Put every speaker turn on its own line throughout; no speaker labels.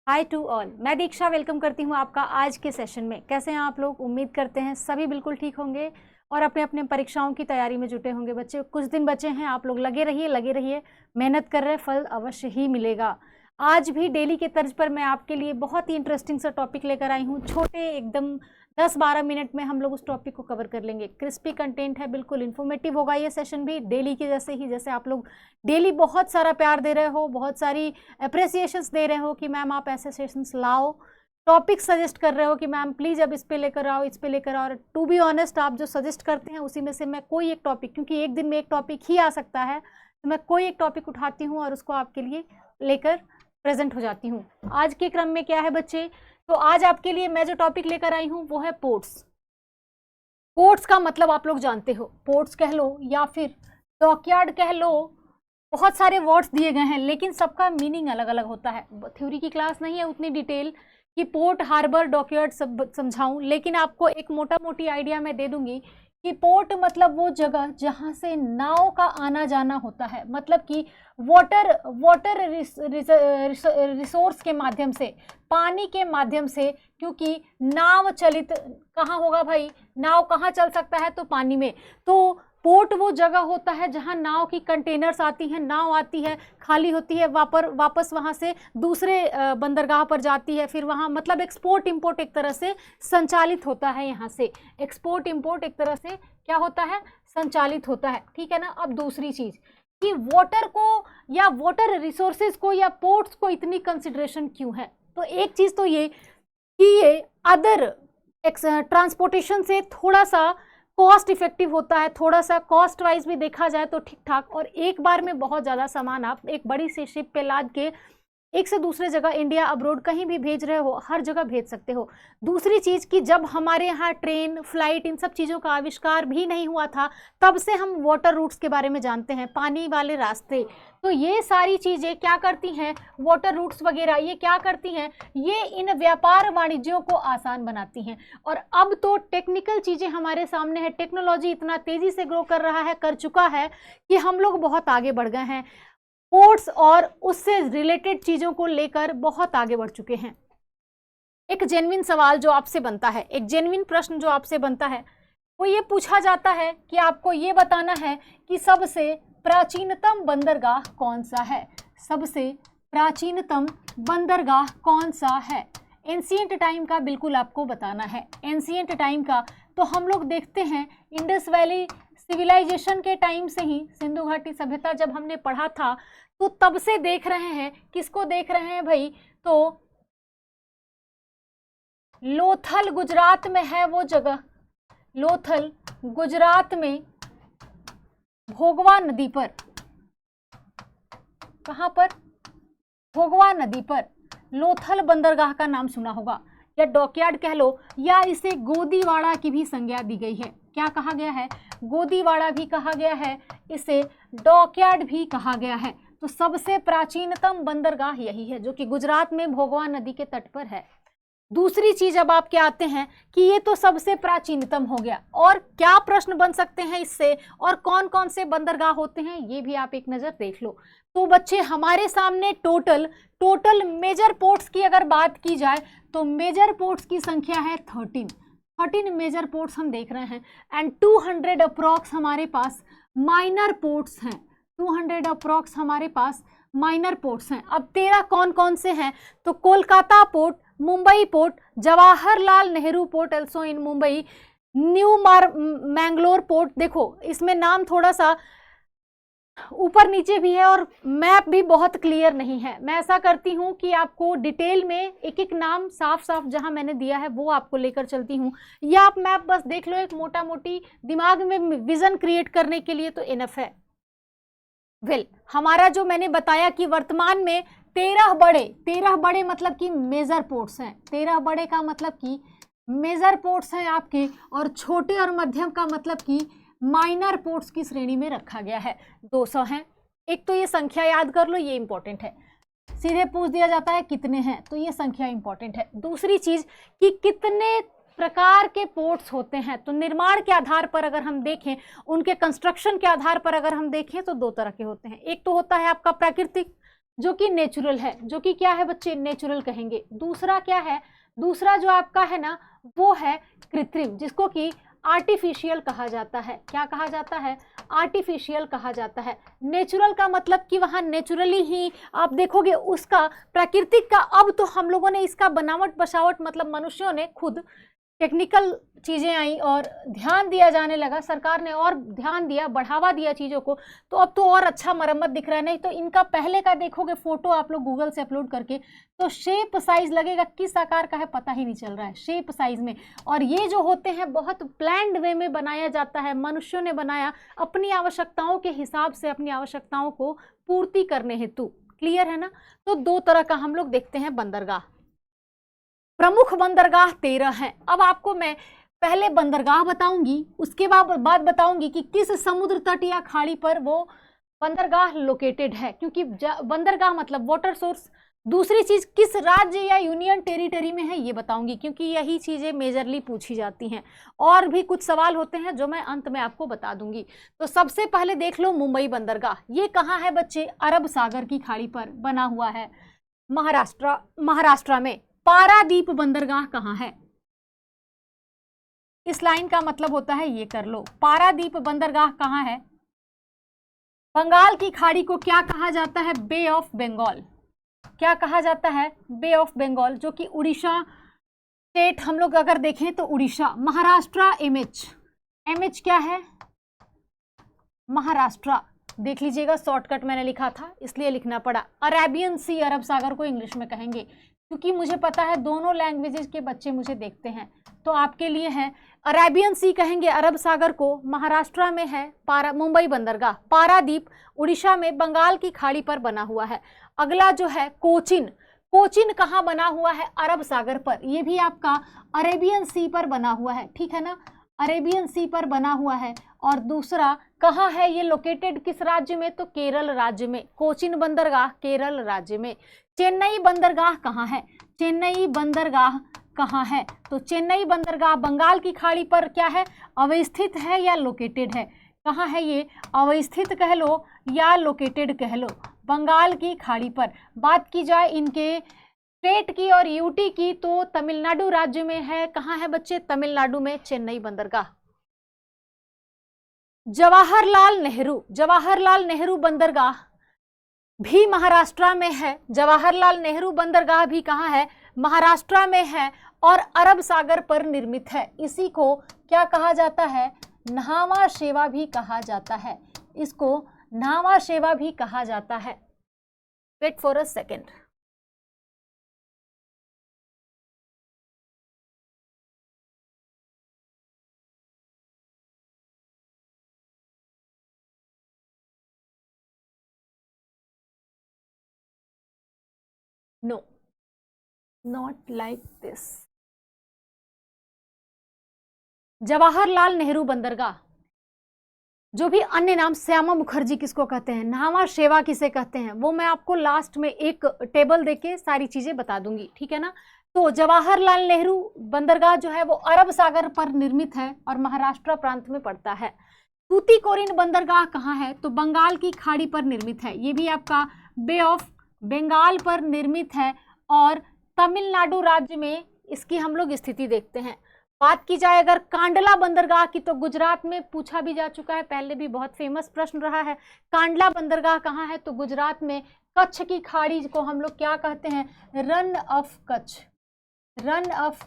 Hi to all, मैं दीक्षा welcome करती हूँ आपका आज के सेशन में। कैसे हैं आप लोग? उम्मीद करते हैं सभी बिल्कुल ठीक होंगे और अपने अपने परीक्षाओं की तैयारी में जुटे होंगे। बच्चे कुछ दिन बचे हैं, आप लोग लगे रहिए, मेहनत कर रहे हैं, फल अवश्य ही मिलेगा। आज भी डेली के तर्ज पर मैं आपके लिए बहुत ही इंटरेस्टिंग सा टॉपिक लेकर आई हूँ। छोटे एकदम 10-12 मिनट में हम लोग उस टॉपिक को कवर कर लेंगे। क्रिस्पी कंटेंट है, बिल्कुल इन्फॉर्मेटिव होगा ये सेशन भी, डेली के जैसे आप लोग डेली बहुत सारा प्यार दे रहे हो, बहुत सारी अप्रिसिएशंस दे रहे हो कि मैम आप ऐसे सेशंस लाओ, टॉपिक सजेस्ट कर रहे हो कि मैम प्लीज़ अब इस पे लेकर आओ, इस पे लेकर आओ। और टू बी ऑनेस्ट, आप जो सजेस्ट करते हैं उसी में से मैं कोई एक टॉपिक, क्योंकि एक दिन में एक टॉपिक ही आ सकता है, तो मैं कोई एक टॉपिक उठाती हूँ और उसको आपके लिए लेकर प्रेजेंट हो जाती हूँ। आज के क्रम में क्या है बच्चे, तो आज आपके लिए मैं जो टॉपिक लेकर आई हूँ वो है पोर्ट्स। पोर्ट्स का मतलब आप लोग जानते हो, पोर्ट्स कह लो या फिर डॉकयार्ड कह लो, बहुत सारे वर्ड्स दिए गए हैं लेकिन सबका मीनिंग अलग अलग होता है। थ्योरी की क्लास नहीं है उतनी डिटेल कि पोर्ट, हार्बर, डॉकयार्ड सब समझाऊं, लेकिन आपको एक मोटी आइडिया मैं दे दूंगी कि पोर्ट मतलब वो जगह जहां से नाव का आना जाना होता है, मतलब कि वाटर रिसोर्स के माध्यम से, पानी के माध्यम से, क्योंकि नाव चलित कहाँ होगा भाई, नाव कहाँ चल सकता है, तो पानी में। तो पोर्ट वो जगह होता है जहां नाव की कंटेनर्स आती हैं, नाव आती है, खाली होती है, वापस वहां से दूसरे बंदरगाह पर जाती है, फिर वहां मतलब एक्सपोर्ट इंपोर्ट एक तरह से संचालित होता है। यहाँ से एक्सपोर्ट इंपोर्ट एक तरह से क्या होता है, संचालित होता है, ठीक है ना। अब दूसरी चीज कि वाटर को या वाटर रिसोर्सेज को या पोर्ट्स को इतनी कंसिडरेशन क्यों है, तो एक चीज तो ये कि ये अदर ट्रांसपोर्टेशन से थोड़ा सा कॉस्ट इफेक्टिव होता है, थोड़ा सा कॉस्ट वाइज भी देखा जाए तो ठीक ठाक, और एक बार में बहुत ज़्यादा सामान आप एक बड़ी सी शिप पे लाद के एक से दूसरे जगह, इंडिया अब्रोड कहीं भी भेज रहे हो, हर जगह भेज सकते हो। दूसरी चीज़ कि जब हमारे यहाँ ट्रेन, फ्लाइट, इन सब चीज़ों का आविष्कार भी नहीं हुआ था, तब से हम वाटर रूट्स के बारे में जानते हैं, पानी वाले रास्ते। तो ये सारी चीज़ें क्या करती हैं, वाटर रूट्स वगैरह ये क्या करती हैं, ये इन व्यापार वाणिज्यों को आसान बनाती हैं। और अब तो टेक्निकल चीज़ें हमारे सामने है, टेक्नोलॉजी इतना तेज़ी से ग्रो कर रहा है, कर चुका है कि हम लोग बहुत आगे बढ़ गए हैं, पोर्ट्स और उससे रिलेटेड चीज़ों को लेकर बहुत आगे बढ़ चुके हैं। एक जेन्युइन सवाल जो आपसे बनता है, एक जेन्युइन प्रश्न जो आपसे बनता है, वो ये पूछा जाता है कि आपको ये बताना है कि सबसे प्राचीनतम बंदरगाह कौन सा है, सबसे प्राचीनतम बंदरगाह कौन सा है। एंशिएंट टाइम का बिल्कुल आपको बताना है, एंशिएंट टाइम का। तो हम लोग देखते हैं इंडस वैली सिविलाइजेशन के टाइम से ही, सिंधु घाटी सभ्यता जब हमने पढ़ा था, तो तब से देख रहे हैं, किसको देख रहे हैं भाई, तो लोथल गुजरात में है वो जगह, लोथल गुजरात में भोगवा नदी पर, कहां पर, भोगवा नदी पर लोथल बंदरगाह का नाम सुना होगा, या डॉकयार्ड कह लो, या इसे गोदीवाड़ा की भी संज्ञा दी गई है। क्या कहा गया है, गोदीवाड़ा भी कहा गया है, इसे डॉकयार्ड भी कहा गया है। तो सबसे प्राचीनतम बंदरगाह यही है जो कि गुजरात में भोगवा नदी के तट पर है। दूसरी चीज अब आप क्या आते हैं कि ये तो सबसे प्राचीनतम हो गया, और क्या प्रश्न बन सकते हैं इससे, और कौन कौन से बंदरगाह होते हैं ये भी आप एक नजर देख लो। तो बच्चे हमारे सामने टोटल मेजर पोर्ट्स की अगर बात की जाए तो मेजर पोर्ट्स की संख्या है 13 मेजर पोर्ट्स हम देख रहे हैं, एंड 200 अप्रॉक्स हमारे पास माइनर पोर्ट्स हैं, 200 अप्रॉक्स हमारे पास माइनर पोर्ट्स हैं। अब 13 कौन कौन से हैं, तो Kolkata port, Mumbai port, Jawaharlal Nehru port also इन मुंबई, न्यू मैंगलोर पोर्ट। देखो इसमें नाम थोड़ा सा ऊपर नीचे भी है और मैप भी बहुत क्लियर नहीं है। मैं ऐसा करती हूँ कि आपको डिटेल में एक एक नाम साफ साफ जहाँ मैंने दिया है वो आपको लेकर चलती हूँ, या आप मैप बस देख लो एक मोटा मोटी दिमाग में विजन क्रिएट करने के लिए, तो इनफ है। हमारा जो मैंने बताया कि वर्तमान में 13 बड़े मतलब कि मेजर पोर्ट्स हैं, 13 बड़े का मतलब कि मेजर पोर्ट्स हैं आपके, और छोटे और मध्यम का मतलब कि माइनर पोर्ट्स की श्रेणी में रखा गया है। 200 हैं। एक तो ये संख्या याद कर लो, ये इंपॉर्टेंट है, सीधे पूछ दिया जाता है कितने हैं, तो ये संख्या इंपॉर्टेंट है। दूसरी चीज कि कितने प्रकार के पोर्ट्स होते हैं, तो निर्माण के आधार पर अगर हम देखें, उनके कंस्ट्रक्शन के आधार पर अगर हम देखें तो 2 तरह के होते हैं। एक तो होता है आपका प्राकृतिक, जो कि नेचुरल है, जो कि क्या है बच्चे, नेचुरल कहेंगे। दूसरा क्या है, दूसरा जो आपका है ना वो है कृत्रिम, जिसको कि आर्टिफिशियल कहा जाता है। क्या कहा जाता है, आर्टिफिशियल कहा जाता है। नेचुरल का मतलब कि वहाँ नेचुरली ही आप देखोगे उसका, प्राकृतिक का अब तो हम लोगों ने इसका बनावट बसावट मतलब मनुष्यों ने खुद टेक्निकल चीज़ें आई और ध्यान दिया जाने लगा, सरकार ने और ध्यान दिया, बढ़ावा दिया चीज़ों को, तो अब तो और अच्छा मरम्मत दिख रहा है। नहीं तो इनका पहले का देखोगे फोटो आप लोग गूगल से अपलोड करके तो शेप साइज लगेगा किस आकार का है पता ही नहीं चल रहा है, शेप साइज में। और ये जो होते हैं बहुत प्लान्ड वे में बनाया जाता है, मनुष्यों ने बनाया अपनी आवश्यकताओं के हिसाब से, अपनी आवश्यकताओं को पूर्ति करने हेतु। क्लियर है ना। तो दो तरह का हम लोग देखते हैं बंदरगाह। प्रमुख बंदरगाह 13 हैं। अब आपको मैं पहले बंदरगाह बताऊंगी, उसके बाद बताऊंगी कि किस समुद्र तट या खाड़ी पर वो बंदरगाह लोकेटेड है, क्योंकि बंदरगाह मतलब वाटर सोर्स। दूसरी चीज किस राज्य या यूनियन टेरिटरी में है ये बताऊंगी, क्योंकि यही चीजें मेजरली पूछी जाती हैं। और भी कुछ सवाल होते हैं जो मैं अंत में आपको बता दूंगी। तो सबसे पहले देख लो मुंबई बंदरगाह। ये कहाँ है बच्चे, अरब सागर की खाड़ी पर बना हुआ है, महाराष्ट्र में। पारादीप बंदरगाह कहाँ है, इस लाइन का मतलब होता है ये कर लो, पारादीप बंदरगाह कहाँ है। बंगाल की खाड़ी को क्या कहा जाता है, बे ऑफ बंगाल। क्या कहा जाता है, बे ऑफ बंगाल, जो कि उड़ीसा स्टेट हम लोग अगर देखें तो उड़ीसा। महाराष्ट्र एमएच क्या है, महाराष्ट्र देख लीजिएगा, शॉर्टकट मैंने लिखा था इसलिए लिखना पड़ा। अरेबियन सी, अरब सागर को इंग्लिश में कहेंगे, क्योंकि मुझे पता है दोनों लैंग्वेजेस के बच्चे मुझे देखते हैं, तो आपके लिए है अरेबियन सी कहेंगे अरब सागर को। महाराष्ट्र में है मुंबई बंदरगाह। पारादीप उड़ीसा में बंगाल की खाड़ी पर बना हुआ है। अगला जो है कोचिन कहाँ बना हुआ है, अरब सागर पर। ये भी आपका अरेबियन सी पर बना हुआ है, ठीक है ना, अरेबियन सी पर बना हुआ है। और दूसरा कहाँ है ये लोकेटेड, किस राज्य में, तो केरल राज्य में। कोचिन बंदरगाह केरल राज्य में। चेन्नई बंदरगाह कहाँ है, चेन्नई बंदरगाह कहाँ है, तो चेन्नई बंदरगाह बंगाल की खाड़ी पर क्या है, अवस्थित है या लोकेटेड है। कहाँ है ये, अवस्थित कह लो या लोकेटेड कह लो, बंगाल की खाड़ी पर। बात की जाए इनके स्टेट की और यूटी की तो तमिलनाडु राज्य में है। कहाँ है बच्चे, तमिलनाडु में चेन्नई बंदरगाह। जवाहरलाल नेहरू बंदरगाह भी महाराष्ट्र में है। जवाहरलाल नेहरू बंदरगाह भी कहाँ है, महाराष्ट्र में है और अरब सागर पर निर्मित है। इसी को क्या कहा जाता है, न्हावा शेवा भी कहा जाता है, इसको न्हावा शेवा भी कहा जाता है। Wait for a second. No, not like this. Jawaharlal Nehru बंदरगाह, जो भी अन्य नाम, श्यामा मुखर्जी किसको कहते हैं, न्हावा शेवा किसे कहते हैं, वो मैं आपको लास्ट में एक टेबल देके सारी चीजें बता दूंगी, ठीक है ना। तो जवाहरलाल नेहरू बंदरगाह जो है वो अरब सागर पर निर्मित है और महाराष्ट्र प्रांत में पड़ता है। तूतीकोरिन बंदरगाह कहाँ है, तो बंगाल की खाड़ी पर निर्मित है। ये भी आपका बे ऑफ बंगाल पर निर्मित है और तमिलनाडु राज्य में इसकी हम लोग स्थिति देखते हैं। बात की जाए अगर कांडला बंदरगाह की तो गुजरात में पूछा भी जा चुका है, पहले भी बहुत फेमस प्रश्न रहा है। कांडला बंदरगाह कहाँ है, तो गुजरात में। कच्छ की खाड़ी को हम लोग क्या कहते हैं, run of Kutch, run of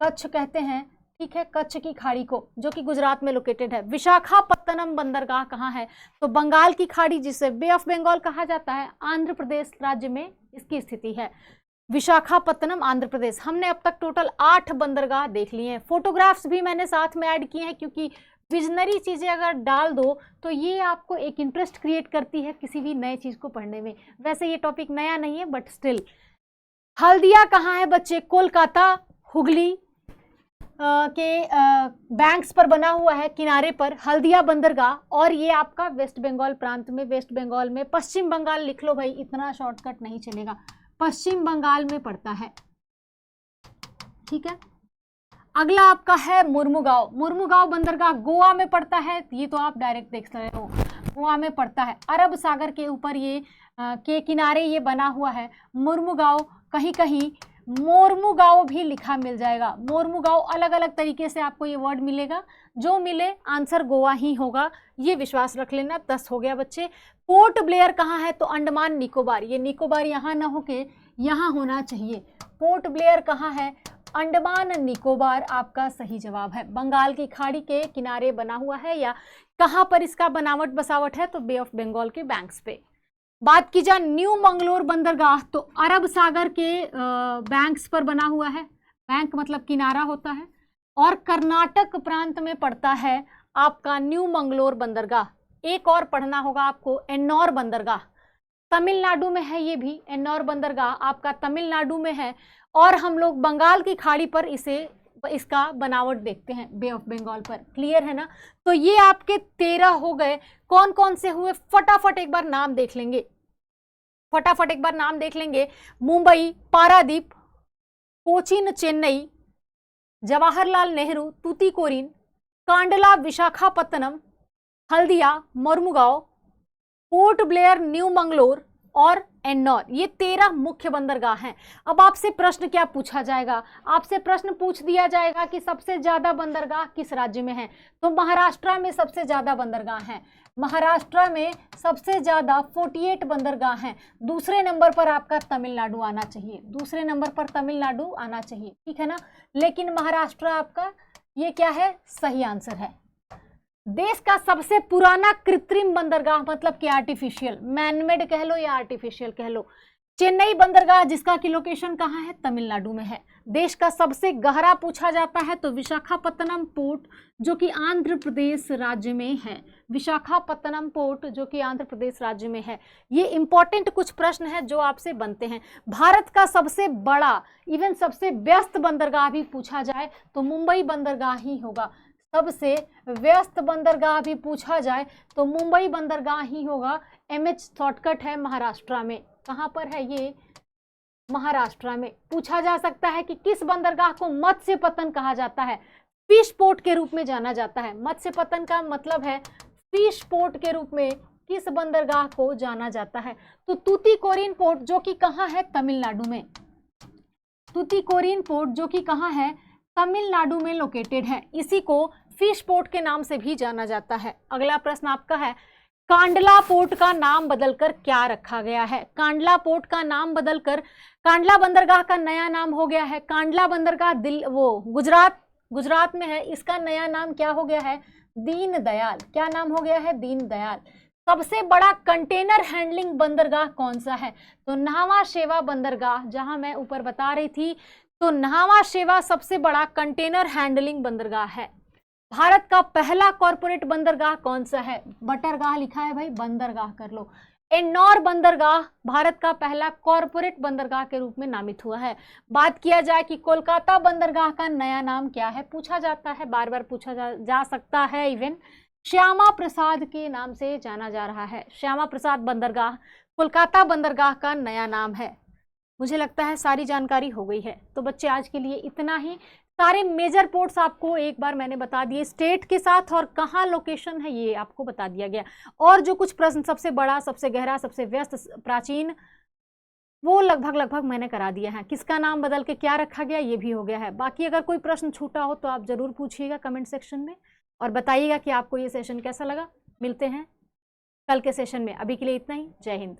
Kutch कहते हैं, ठीक है, कच्छ की खाड़ी को, जो कि गुजरात में लोकेटेड है। विशाखापत्तनम बंदरगाह कहाँ है, तो बंगाल की खाड़ी जिसे बे ऑफ बंगाल कहा जाता है, आंध्र प्रदेश राज्य में इसकी स्थिति है। विशाखापत्तनम आंध्र प्रदेश। हमने अब तक टोटल 8 बंदरगाह देख लिए हैं। फोटोग्राफ्स भी मैंने साथ में ऐड किए हैं, क्योंकि विजनरी चीज़ें अगर डाल दो तो ये आपको एक इंटरेस्ट क्रिएट करती है किसी भी नए चीज़ को पढ़ने में। वैसे ये टॉपिक नया नहीं है बट स्टिल। हल्दिया कहाँ है बच्चे, कोलकाता हुगली के बैंक्स पर बना हुआ है, किनारे पर हल्दिया बंदरगाह। और ये आपका वेस्ट बंगाल प्रांत में, वेस्ट बंगाल में, पश्चिम बंगाल लिख लो भाई, इतना शॉर्टकट नहीं चलेगा, पश्चिम बंगाल में पड़ता है, ठीक है। अगला आपका है मुर्मुगांव बंदरगाह गोवा में पड़ता है, ये तो आप डायरेक्ट देख रहे हो, गोवा में पड़ता है। अरब सागर के ऊपर ये के किनारे ये बना हुआ है। मुर्मुगांव, कहीं कहीं मोरमुगांव भी लिखा मिल जाएगा। मोरमुगांव, अलग अलग तरीके से आपको ये वर्ड मिलेगा, जो मिले आंसर गोवा ही होगा, ये विश्वास रख लेना। 10 हो गया बच्चे। पोर्ट ब्लेयर कहाँ है? तो अंडमान निकोबार, ये निकोबार यहाँ ना होके यहाँ होना चाहिए। पोर्ट ब्लेयर कहाँ है? अंडमान निकोबार आपका सही जवाब है। बंगाल की खाड़ी के किनारे बना हुआ है, या कहाँ पर इसका बनावट बसावट है? तो बे ऑफ बंगाल के बैंक्स पे। बात की जाए न्यू मंगलोर बंदरगाह, तो अरब सागर के बैंक्स पर बना हुआ है। बैंक मतलब किनारा होता है, और कर्नाटक प्रांत में पड़ता है आपका न्यू मंगलोर बंदरगाह। एक और पढ़ना होगा आपको, एन्नौर बंदरगाह, तमिलनाडु में है। ये भी एन्नौर बंदरगाह आपका तमिलनाडु में है, और हम लोग बंगाल की खाड़ी पर इसका बनावट देखते हैं, बे ऑफ बंगाल पर। क्लियर है ना? तो ये आपके 13 हो गए। कौन कौन से हुए फटाफट एक बार नाम देख लेंगे, फटाफट एक बार नाम देख लेंगे। Mumbai, Paradip, Cochin, Chennai, Jawaharlal Nehru, Tuticorin, Kandla, Visakhapatnam, Haldia, Mormugao, port Blair, new Mangalore और एन्नौर, ये 13 मुख्य बंदरगाह हैं। अब आपसे प्रश्न क्या पूछा जाएगा? आपसे प्रश्न पूछ दिया जाएगा कि सबसे ज्यादा बंदरगाह किस राज्य में है? तो महाराष्ट्र में सबसे ज्यादा बंदरगाह हैं। महाराष्ट्र में सबसे ज्यादा 48 बंदरगाह हैं। दूसरे नंबर पर आपका तमिलनाडु आना चाहिए, दूसरे नंबर पर तमिलनाडु आना चाहिए, ठीक है ना? लेकिन महाराष्ट्र आपका ये क्या है? सही आंसर है। देश का सबसे पुराना कृत्रिम बंदरगाह, मतलब कि आर्टिफिशियल, मैनमेड कह लो या आर्टिफिशियल कह लो, चेन्नई बंदरगाह, जिसका की लोकेशन कहाँ है? तमिलनाडु में है। देश का सबसे गहरा पूछा जाता है तो विशाखापत्तनम पोर्ट, जो कि आंध्र प्रदेश राज्य में है। विशाखापत्तनम पोर्ट जो कि आंध्र प्रदेश राज्य में है। ये इंपॉर्टेंट कुछ प्रश्न है जो आपसे बनते हैं। भारत का सबसे बड़ा, इवन सबसे व्यस्त बंदरगाह भी पूछा जाए तो मुंबई बंदरगाह ही होगा। सबसे व्यस्त बंदरगाह भी पूछा जाए तो मुंबई बंदरगाह ही होगा। MH शॉर्टकट है महाराष्ट्र में। कहाँ पर है ये? महाराष्ट्र में। पूछा जा सकता है कि किस बंदरगाह को मत्स्य पतन कहा जाता है? फिश पोर्ट के रूप में जाना जाता है। मत्स्य पतन का मतलब है फिश पोर्ट के रूप में किस बंदरगाह को जाना जाता है? तो तूतीकोरिन पोर्ट, जो कि कहाँ है? तमिलनाडु में। तूतीकोरिन पोर्ट जो कि कहाँ है? तमिलनाडु में लोकेटेड है। इसी को फिश पोर्ट के नाम से भी जाना जाता है। अगला प्रश्न आपका है, कांडला पोर्ट का नाम बदलकर क्या रखा गया है? कांडला पोर्ट का नाम बदलकर कांडला बंदरगाह का नया नाम हो गया है। कांडला बंदरगाह गुजरात में है। इसका नया नाम क्या हो गया है? दीनदयाल। क्या नाम हो गया है? दीनदयाल। सबसे बड़ा कंटेनर हैंडलिंग बंदरगाह कौन सा है? तो न्हावा शेवा बंदरगाह, जहां मैं ऊपर बता रही थी, तो न्हावा शेवा सबसे बड़ा कंटेनर हैंडलिंग बंदरगाह है। भारत का पहला कॉर्पोरेट बंदरगाह कौन सा है? बटरगाह लिखा है भाई, बंदरगाह कर लो। एन्नौर बंदरगाह भारत का पहला कॉर्पोरेट बंदरगाह के रूप में नामित हुआ है। बात किया जाए कि कोलकाता बंदरगाह का नया नाम क्या है? पूछा जाता है, बार बार पूछा जा सकता है। इवन श्यामा प्रसाद के नाम से जाना जा रहा है। श्यामा प्रसाद बंदरगाह कोलकाता बंदरगाह का नया नाम है। मुझे लगता है सारी जानकारी हो गई है। तो बच्चे आज के लिए इतना ही। सारे मेजर पोर्ट्स आपको एक बार मैंने बता दिए स्टेट के साथ, और कहाँ लोकेशन है ये आपको बता दिया गया। और जो कुछ प्रश्न सबसे बड़ा, सबसे गहरा, सबसे व्यस्त, प्राचीन, वो लगभग मैंने करा दिया है। किसका नाम बदल के क्या रखा गया ये भी हो गया है। बाकी अगर कोई प्रश्न छूटा हो तो आप जरूर पूछिएगा कमेंट सेक्शन में, और बताइएगा कि आपको ये सेशन कैसा लगा। मिलते हैं कल के सेशन में। अभी के लिए इतना ही। जय हिंद।